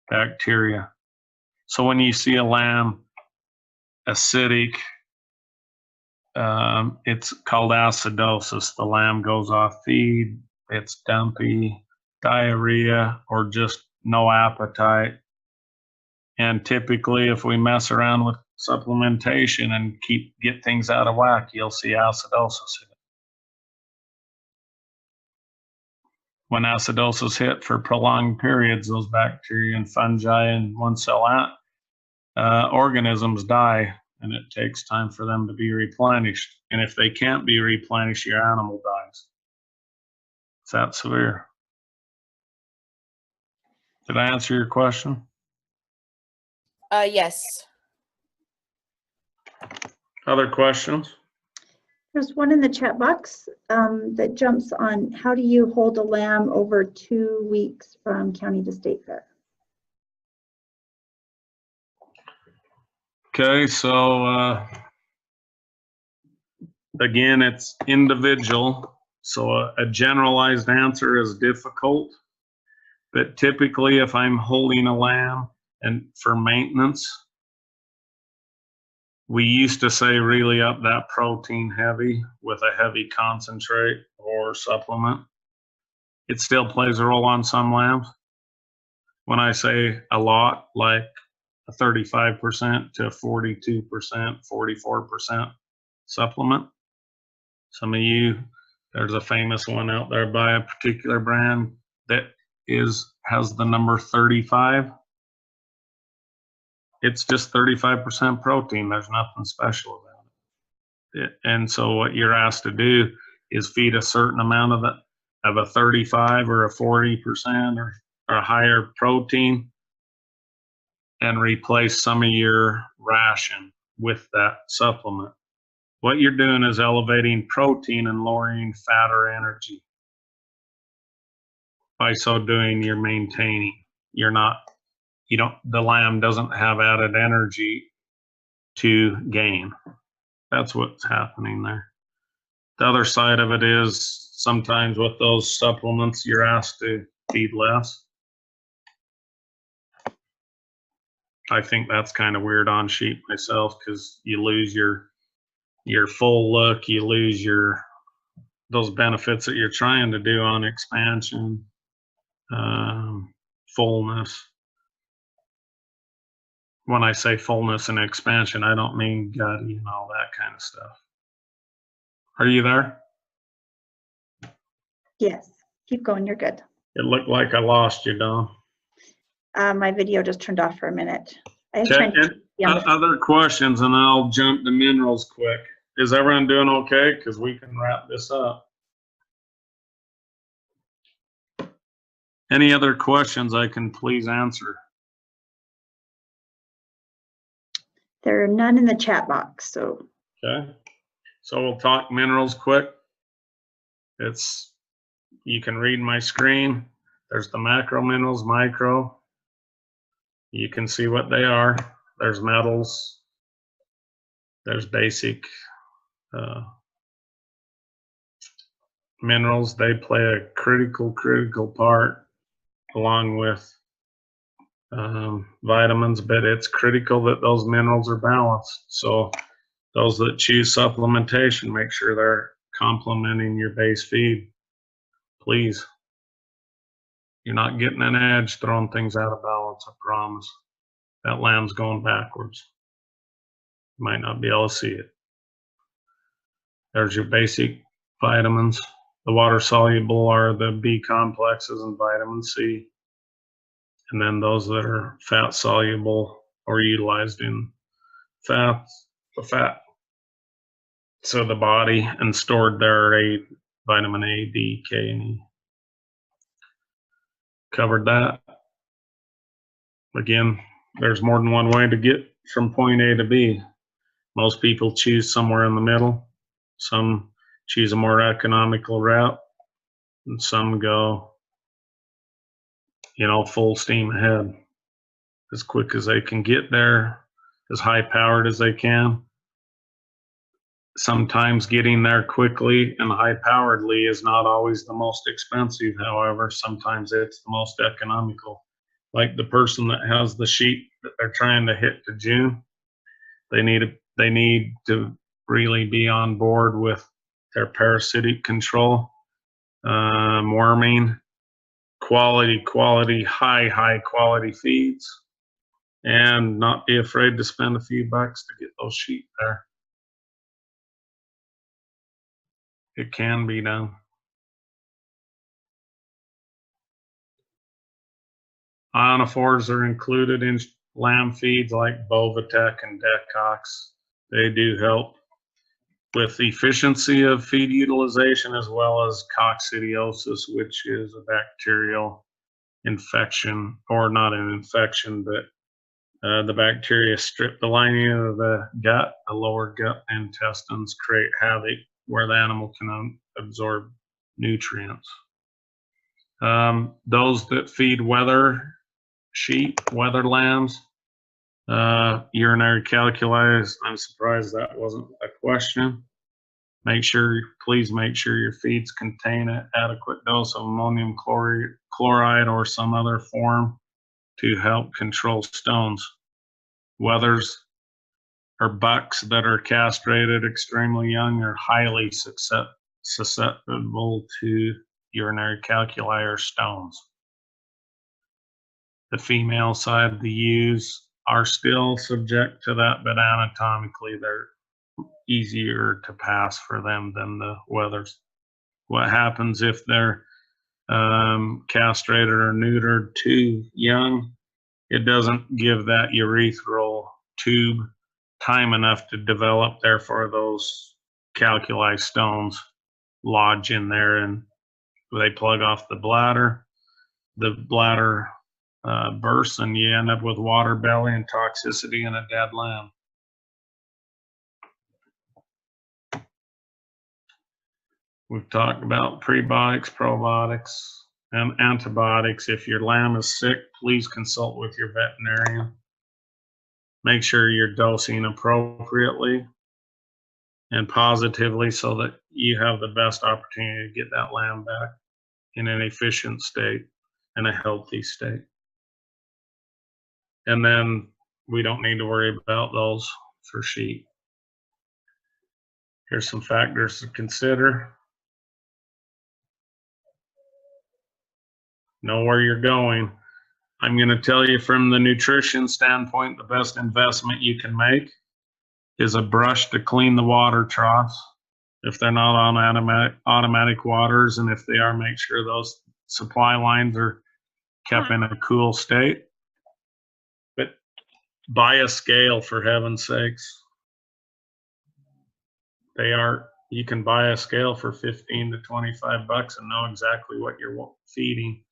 bacteria. So when you see a lamb acidic, it's called acidosis. The lamb goes off feed, it's dumpy, diarrhea, or just no appetite. And typically, if we mess around with supplementation and get things out of whack, you'll see acidosis. When acidosis hit for prolonged periods, those bacteria and fungi and one-cell organisms die, and it takes time for them to be replenished. And if they can't be replenished, your animal dies. It's that severe. Did I answer your question? Yes. Other questions? There's one in the chat box that jumps on, how do you hold a lamb over 2 weeks from county to state fair? Okay, so again, it's individual. So a generalized answer is difficult, but typically if I'm holding a lamb and for maintenance, we used to say really up that protein heavy with a heavy concentrate or supplement. It still plays a role on some lambs. When I say a lot, like a 35% to 42%, 44% supplement. Some of you, there's a famous one out there by a particular brand that has the number 35. It's just 35% protein. There's nothing special about it. And so what you're asked to do is feed a certain amount of a 35 or a 40% or a higher protein, and replace some of your ration with that supplement. What you're doing is elevating protein and lowering fat or energy. By so doing, you're maintaining. The lamb doesn't have added energy to gain. That's what's happening there. The other side of it is sometimes with those supplements, you're asked to feed less. I think that's kind of weird on sheep myself, because you lose your full look, you lose those benefits that you're trying to do on expansion, fullness. When I say fullness and expansion, I don't mean gutty and all that kind of stuff. Are you there? Yes, keep going, you're good. It looked like I lost you, Dawn. My video just turned off for a minute. I was Okay, trying to be on the- other questions, and I'll jump to minerals quick. Is everyone doing okay? Because we can wrap this up. Any other questions I can please answer? There are none in the chat box, so. Okay, so we'll talk minerals quick. You can read my screen. There's the macro minerals, micro. You can see what they are. There's metals. There's basic minerals. They play a critical part along with vitamins, but it's critical that those minerals are balanced. So those that choose supplementation, make sure they're complementing your base feed, please. You're not getting an edge throwing things out of balance, I promise. That lamb's going backwards. You might not be able to see it. There's your basic vitamins. The water soluble are the B complexes and vitamin C. And then those that are fat soluble or utilized in the fat. So the body and stored there are vitamin A, D, K, and E. Covered that. Again, there's more than one way to get from point A to B. Most people choose somewhere in the middle. Some choose a more economical route, and some go, full steam ahead, as quick as they can get there, as high powered as they can. Sometimes getting there quickly and high poweredly is not always the most expensive. However, sometimes it's the most economical. Like the person that has the sheep that they're trying to hit to June, they need to really be on board with their parasitic control, worming, quality, high quality feeds, and not be afraid to spend a few bucks to get those sheep there. It can be done. Ionophores are included in lamb feeds like Bovatec and Decox. They do help with efficiency of feed utilization, as well as coccidiosis, which is a bacterial infection, or not an infection, but the bacteria strip the lining of the gut, the lower gut intestines, create havoc where the animal can absorb nutrients. Those that feed weather sheep, weather lambs, urinary calculi, I'm surprised that wasn't a question. Please make sure your feeds contain an adequate dose of ammonium chloride or some other form to help control stones. Wethers or bucks that are castrated extremely young are highly susceptible to urinary calculi or stones. The female side, the ewes, are still subject to that, but anatomically they're easier to pass for them than the wethers. What happens if they're castrated or neutered too young? It doesn't give that urethral tube time enough to develop. Therefore, those calculi stones lodge in there, and they plug off the bladder. The bladder bursts, and you end up with water belly and toxicity and a dead lamb. We've talked about prebiotics, probiotics, and antibiotics. If your lamb is sick, please consult with your veterinarian. Make sure you're dosing appropriately and positively so that you have the best opportunity to get that lamb back in an efficient state and a healthy state. And then we don't need to worry about those for sheep. Here's some factors to consider. Know where you're going. I'm going to tell you from the nutrition standpoint, the best investment you can make is a brush to clean the water troughs. If they're not on automatic waters, and if they are, make sure those supply lines are kept in a cool state. But buy a scale, for heaven's sakes. You can buy a scale for 15 to 25 bucks and know exactly what you're feeding.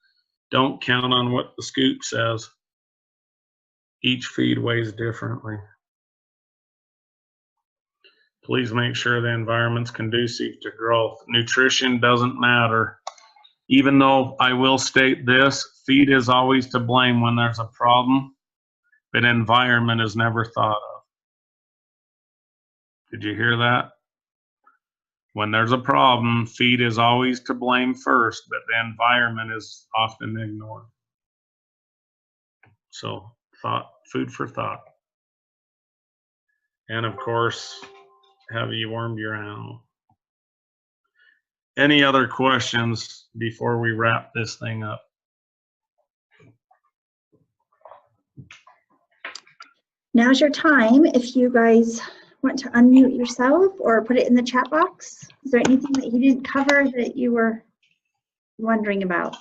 Don't count on what the scoop says. Each feed weighs differently. Please make sure the environment's conducive to growth. Nutrition doesn't matter. Even though I will state this, feed is always to blame when there's a problem, but environment is never thought of. Did you hear that? When there's a problem, feed is always to blame first, but the environment is often ignored. So, food for thought. And of course, have you wormed your animal? Any other questions before we wrap this thing up? Now's your time. If you guys want to unmute yourself or put it in the chat box. Is there anything that you didn't cover that you were wondering about?